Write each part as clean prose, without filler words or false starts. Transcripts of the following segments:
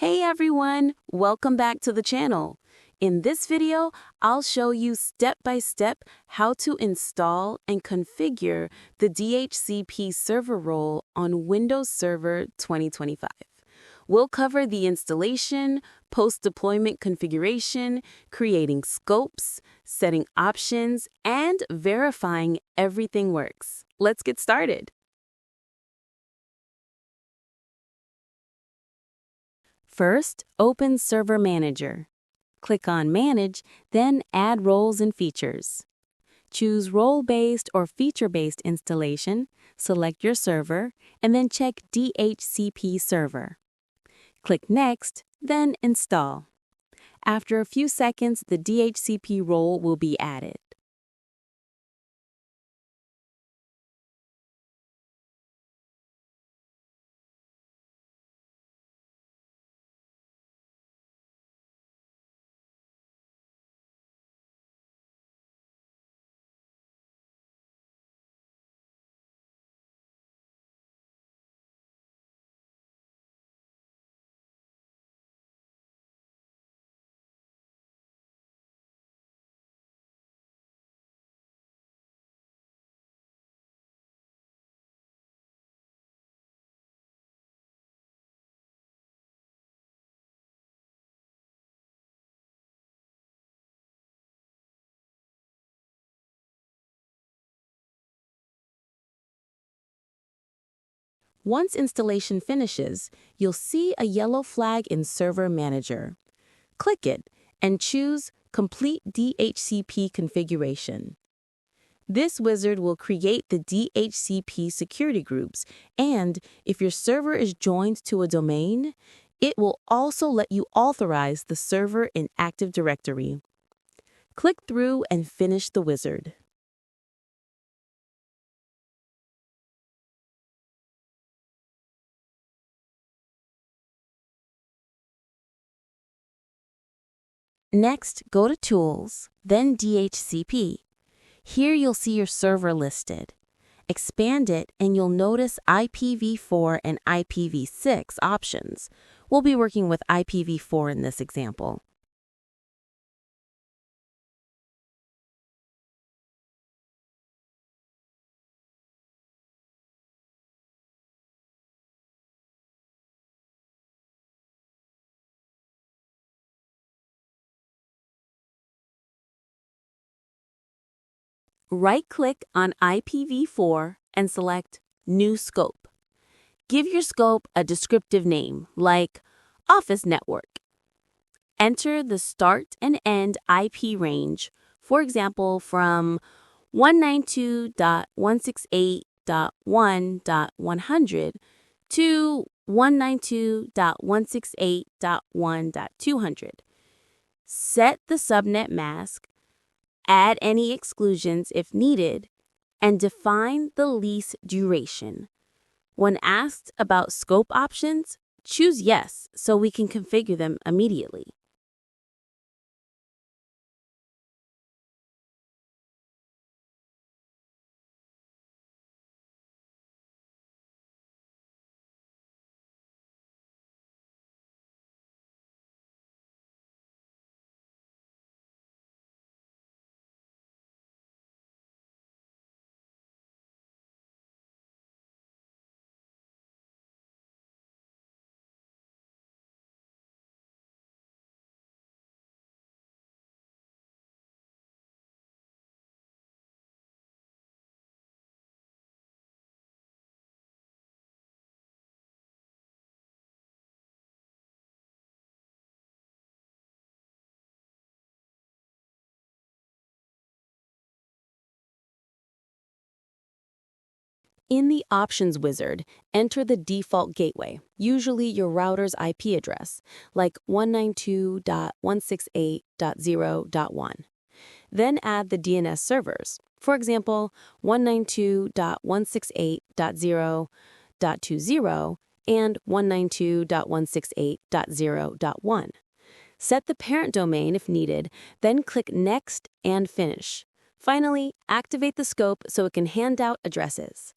Hey everyone, welcome back to the channel. In this video, I'll show you step-by-step how to install and configure the DHCP server role on Windows Server 2025. We'll cover the installation, post-deployment configuration, creating scopes, setting options, and verifying everything works. Let's get started. First, open Server Manager. Click on Manage, then Add Roles and Features. Choose Role-Based or Feature-Based Installation, select your server, and then check DHCP Server. Click Next, then Install. After a few seconds, the DHCP role will be added. Once installation finishes, you'll see a yellow flag in Server Manager. Click it and choose Complete DHCP Configuration. This wizard will create the DHCP security groups, and if your server is joined to a domain, it will also let you authorize the server in Active Directory. Click through and finish the wizard. Next, go to Tools, then DHCP. Here you'll see your server listed. Expand it and you'll notice IPv4 and IPv6 options. We'll be working with IPv4 in this example. Right-click on IPv4 and select New Scope. Give your scope a descriptive name, like Office Network. Enter the start and end IP range, for example, from 192.168.1.100 to 192.168.1.200. Set the subnet mask, add any exclusions if needed, and define the lease duration. When asked about scope options, choose Yes so we can configure them immediately. In the Options wizard, enter the default gateway, usually your router's IP address, like 192.168.0.1. Then add the DNS servers, for example, 192.168.0.20 and 192.168.0.1. Set the parent domain if needed, then click Next and Finish. Finally, activate the scope so it can hand out addresses.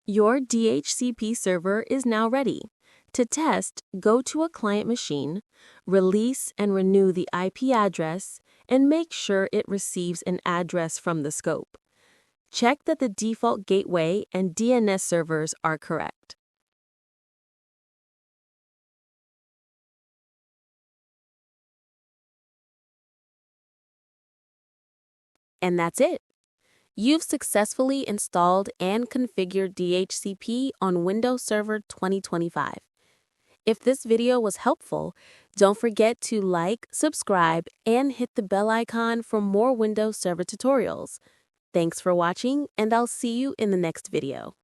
Your DHCP server is now ready. To test, go to a client machine, release and renew the IP address, and make sure it receives an address from the scope. Check that the default gateway and DNS servers are correct. And that's it. You've successfully installed and configured DHCP on Windows Server 2025. If this video was helpful, don't forget to like, subscribe, and hit the bell icon for more Windows Server tutorials. Thanks for watching, and I'll see you in the next video.